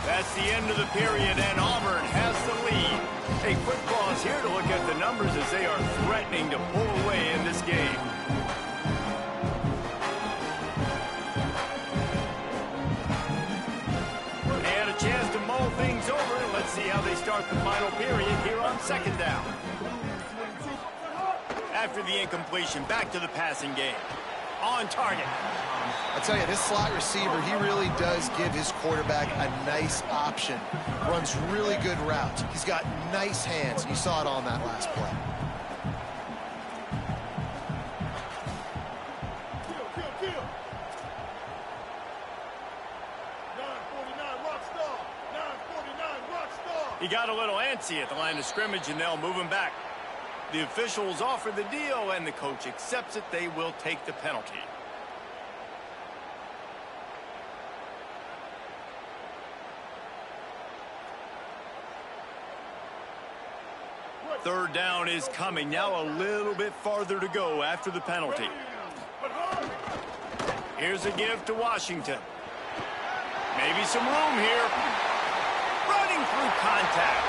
That's the end of the period, and Auburn has the lead. Hey, football is here to look at the numbers as they are threatening to pull away in this game. They had a chance to mull things over. Let's see how they start the final period here on second down. After the incompletion, back to the passing game. On target. I tell you, this slot receiver, he really does give his quarterback a nice option. Runs really good routes. He's got nice hands. You saw it on that last play. Kill. 949 Rockstar. 949 Rockstar. He got a little antsy at the line of scrimmage, and they'll move him back. The officials offer the deal, and the coach accepts it. They will take the penalty. Third down is coming. Now a little bit farther to go after the penalty. Here's a give to Washington. Maybe some room here. Running through contact.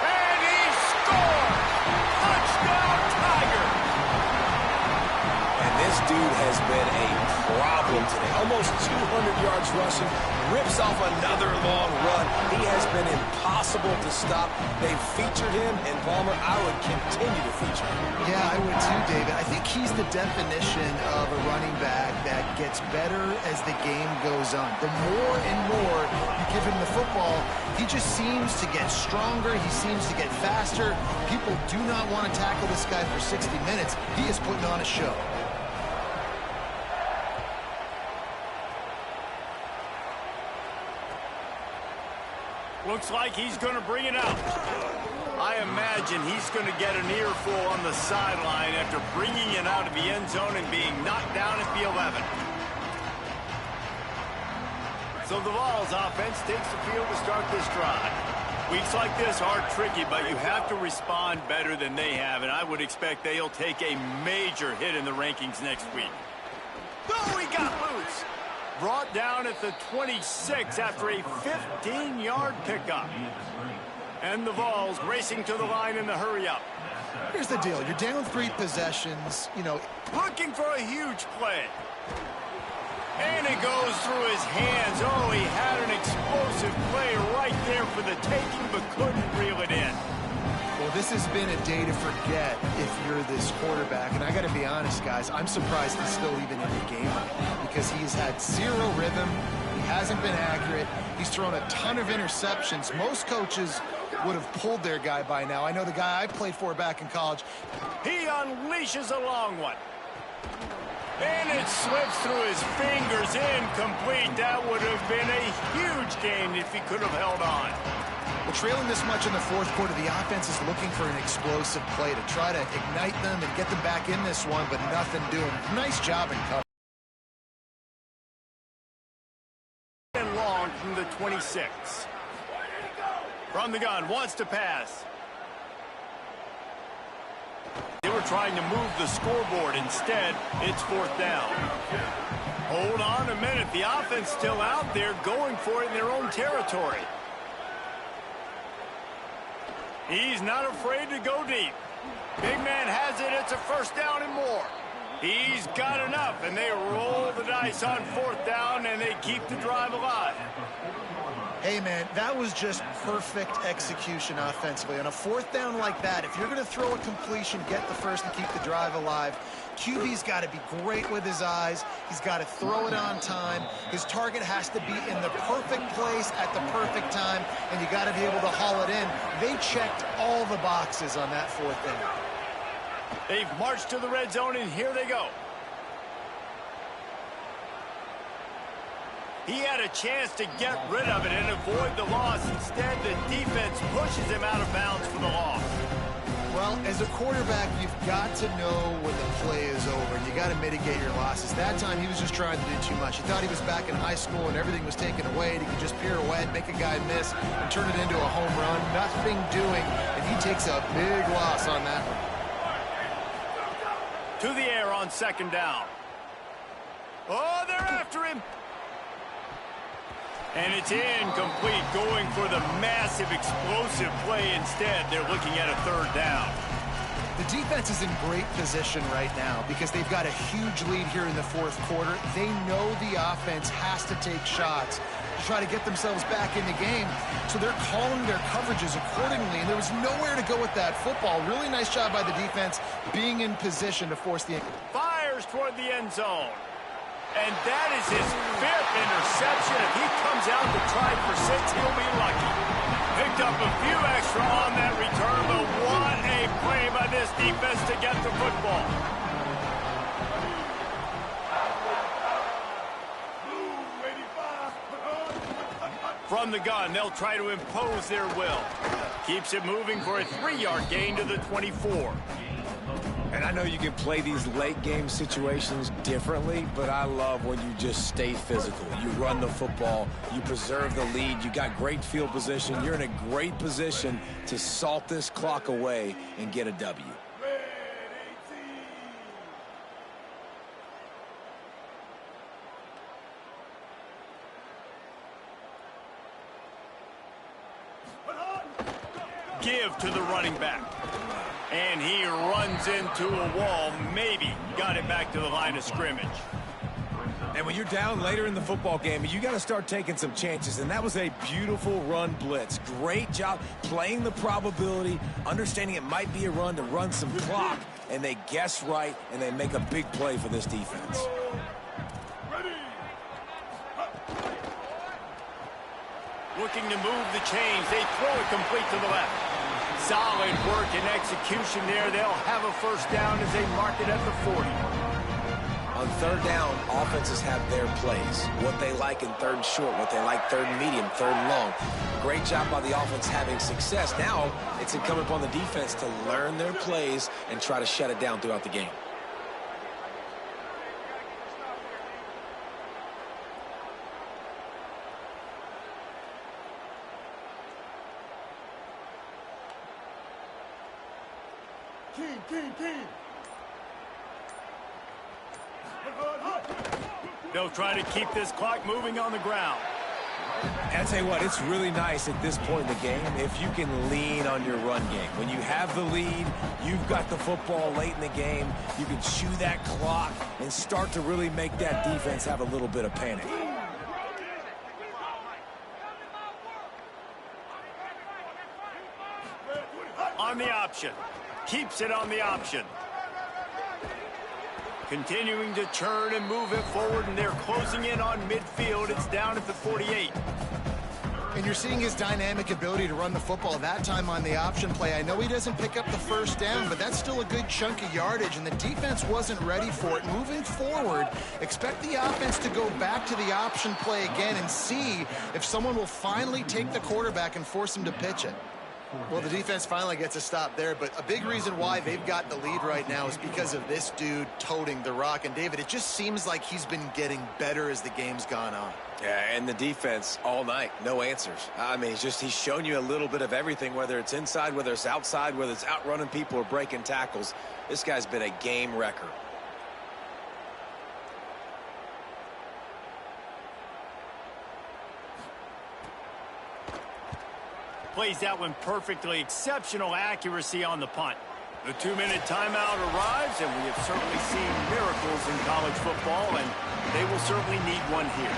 And he scores! Touchdown, Tiger! And this dude has been a problem today. Almost 200 yards rushing. Rips off another long run. He has been impossible to stop. They've featured him, and Palmer, I would continue to feature him. Yeah, I would too, David. I think he's the definition of a running back that gets better as the game goes on. The more and more you give him the football, he just seems to get stronger. He seems to get faster. People do not want to tackle this guy for 60 minutes. He is putting on a show. Looks like he's going to bring it out. I imagine he's going to get an earful on the sideline after bringing it out of the end zone and being knocked down at the 11. So the Vols offense takes the field to start this drive. Weeks like this are tricky, but you have to respond better than they have, and I would expect they'll take a major hit in the rankings next week. Oh, he got loose. Brought down at the 26 after a 15-yard pickup. And the Vols racing to the line in the hurry-up. Here's the deal. You're down 3 possessions, Looking for a huge play. And it goes through his hands. Oh, he had an explosive play right there for the taking, but couldn't reel it in. Well, this has been a day to forget if you're this quarterback. And I got to be honest, guys, I'm surprised he's still even in the game right now because he's had 0 rhythm. He hasn't been accurate. He's thrown a ton of interceptions. Most coaches would have pulled their guy by now. I know the guy I played for back in college. He unleashes a long one. And it slips through his fingers, incomplete. That would have been a huge gain if he could have held on. Well, trailing this much in the fourth quarter, the offense is looking for an explosive play to try to ignite them and get them back in this one, but nothing doing. Nice job in cover. And long from the 26. From the gun, wants to pass. They were trying to move the scoreboard. Instead, it's 4th down. Hold on a minute. The offense still out there going for it in their own territory. He's not afraid to go deep. Big man has it. It's a 1st down and more. He's got enough, and they roll the dice on 4th down, and they keep the drive alive. Hey, man, that was just perfect execution offensively. On a 4th down like that, if you're going to throw a completion, get the first and keep the drive alive, QB's got to be great with his eyes. He's got to throw it on time. His target has to be in the perfect place at the perfect time, and you got to be able to haul it in. They checked all the boxes on that 4th down. They've marched to the red zone, and here they go. He had a chance to get rid of it and avoid the loss. Instead, the defense pushes him out of bounds for the loss. Well, as a quarterback, you've got to know when the play is over, and you got to mitigate your losses. That time, he was just trying to do too much. He thought he was back in high school and everything was taken away, and he could just pirouette, make a guy miss, and turn it into a home run. Nothing doing, and he takes a big loss on that one. To the air on 2nd down. Oh, they're after him. And it's incomplete, going for the massive explosive play instead. They're looking at a 3rd down. The defense is in great position right now because they've got a huge lead here in the 4th quarter. They know the offense has to take shots to try to get themselves back in the game. So they're calling their coverages accordingly, and there was nowhere to go with that football. Really nice job by the defense being in position to force the... Fires toward the end zone. And that is his 5th interception. If he comes out to try for 6, he'll be lucky. Picked up a few extra on that return, but what a play by this defense to get the football. From the gun, they'll try to impose their will. Keeps it moving for a 3-yard gain to the 24. And I know you can play these late-game situations differently, but I love when you just stay physical. You run the football, you preserve the lead, you got great field position, you're in a great position to salt this clock away and get a W. Give to the running back. And he runs into a wall. Maybe got it back to the line of scrimmage. And when you're down later in the football game, you got to start taking some chances. And that was a beautiful run blitz. Great job playing the probability, understanding it might be a run to run some clock. And they guess right, and they make a big play for this defense. Looking to move the chains. They throw it complete to the left. Solid work and execution there. They'll have a 1st down as they mark it at the 40. On 3rd down, offenses have their plays. What they like in 3rd and short, what they like 3rd and medium, 3rd and long. Great job by the offense having success. Now it's incumbent upon the defense to learn their plays and try to shut it down throughout the game. King. They'll try to keep this clock moving on the ground. And I tell you what, it's really nice at this point in the game if you can lean on your run game. When you have the lead, you've got the football late in the game, you can chew that clock and start to really make that defense have a little bit of panic. On the option. Keeps it on the option. Continuing to churn and move it forward, and they're closing in on midfield. It's down at the 48. And you're seeing his dynamic ability to run the football that time on the option play. I know he doesn't pick up the 1st down, but that's still a good chunk of yardage, and the defense wasn't ready for it. Moving forward, expect the offense to go back to the option play again and see if someone will finally take the quarterback and force him to pitch it. Well, the defense finally gets a stop there, but a big reason why they've got the lead right now is because of this dude toting the rock. And, David, it just seems like he's been getting better as the game's gone on. Yeah, and the defense all night, no answers. I mean, he's shown you a little bit of everything, whether it's inside, whether it's outside, whether it's outrunning people or breaking tackles. This guy's been a game wrecker. Plays that one perfectly. Exceptional accuracy on the punt. The 2-minute timeout arrives, and we have certainly seen miracles in college football, and they will certainly need one here.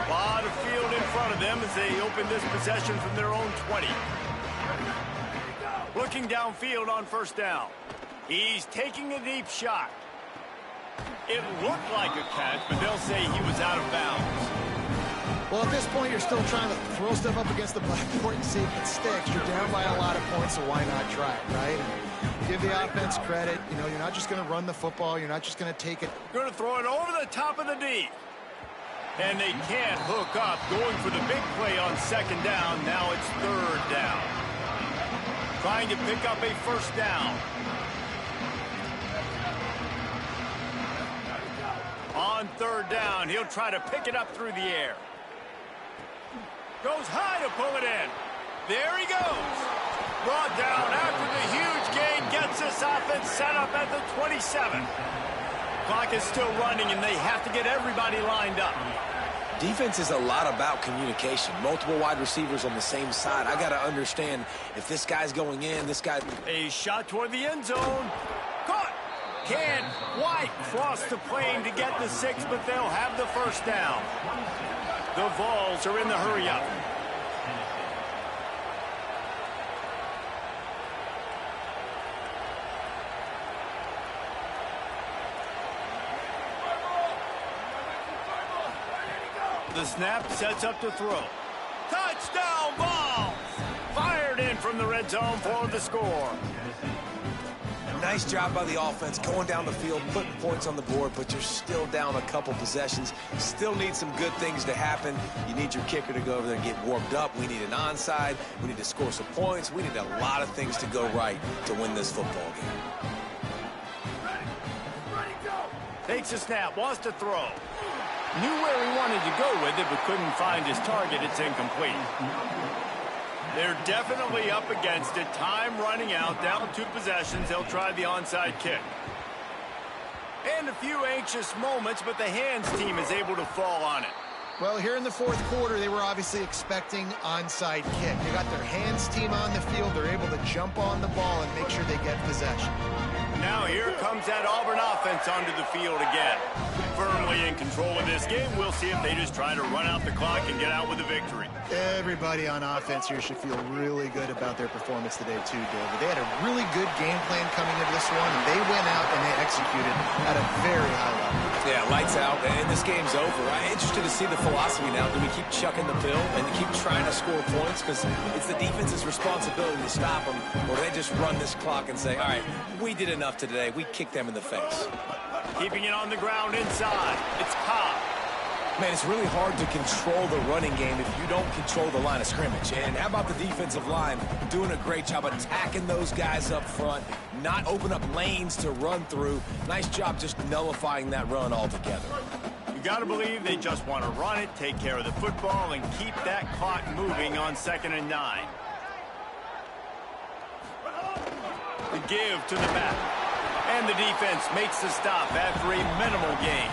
A lot of field in front of them as they open this possession from their own 20. Looking downfield on first down. He's taking a deep shot. It looked like a catch, but they'll say he was out of bounds. Well, at this point, you're still trying to throw stuff up against the blackboard and see if it sticks. You're down by a lot of points, so why not try it, right? Give the offense credit. You know, you're not just going to run the football. You're not just going to take it. Going to throw it over the top of the D. And they can't hook up. Going for the big play on second down. Now it's third down. Trying to pick up a first down. On third down, he'll try to pick it up through the air. Goes high to pull it in. There he goes. Brought down after the huge gain. Gets this offense set up at the 27. Clock is still running, and they have to get everybody lined up. Defense is a lot about communication. Multiple wide receivers on the same side. I got to understand if this guy's going in, this guy... A shot toward the end zone. Caught. Can't White cross the plane to get the 6, but they'll have the first down. The Vols are in the hurry-up. The snap sets up to throw. Touchdown Vols! Fired in from the red zone for the score. Nice job by the offense going down the field, putting points on the board, but you're still down a couple possessions. Still need some good things to happen. You need your kicker to go over there and get warmed up. We need an onside. We need to score some points. We need a lot of things to go right to win this football game. Takes a snap, wants to throw. Knew where he wanted to go with it, but couldn't find his target. It's incomplete. They're definitely up against it. Time running out. Down 2 possessions. They'll try the onside kick. And a few anxious moments, but the hands team is able to fall on it. Well, here in the fourth quarter, they were obviously expecting onside kick. They got their hands team on the field. They're able to jump on the ball and make sure they get possession. Now here comes that Auburn offense onto the field again. Firmly in control of this game. We'll see if they just try to run out the clock and get out with a victory. Everybody on offense here should feel really good about their performance today too, David. They had a really good game plan coming into this one, and they went out and they executed at a very high level. Yeah, lights out, and this game's over. I'm interested to see the philosophy now. Do we keep chucking the pill and keep trying to score points? Because it's the defense's responsibility to stop them, or do they just run this clock and say, all right, we did enough today. We kicked them in the face. Keeping it on the ground inside. It's Cobb. Man, it's really hard to control the running game if you don't control the line of scrimmage. And how about the defensive line doing a great job attacking those guys up front, not open up lanes to run through. Nice job just nullifying that run altogether. You got to believe they just want to run it, take care of the football, and keep that clock moving on 2nd and 9. The give to the back. And the defense makes the stop after a minimal gain.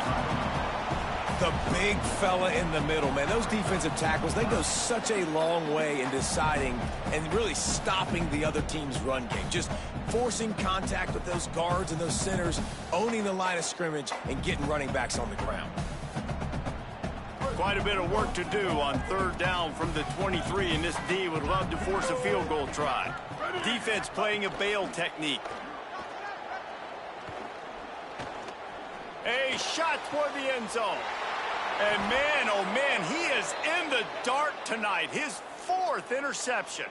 The big fella in the middle, man. Those defensive tackles, they go such a long way in deciding and really stopping the other team's run game. Just forcing contact with those guards and those centers, owning the line of scrimmage, and getting running backs on the ground. Quite a bit of work to do on 3rd down from the 23, and this D would love to force a field goal try. Defense playing a bail technique. A shot toward the end zone. And man, oh man, he is in the dark tonight. His 4th interception.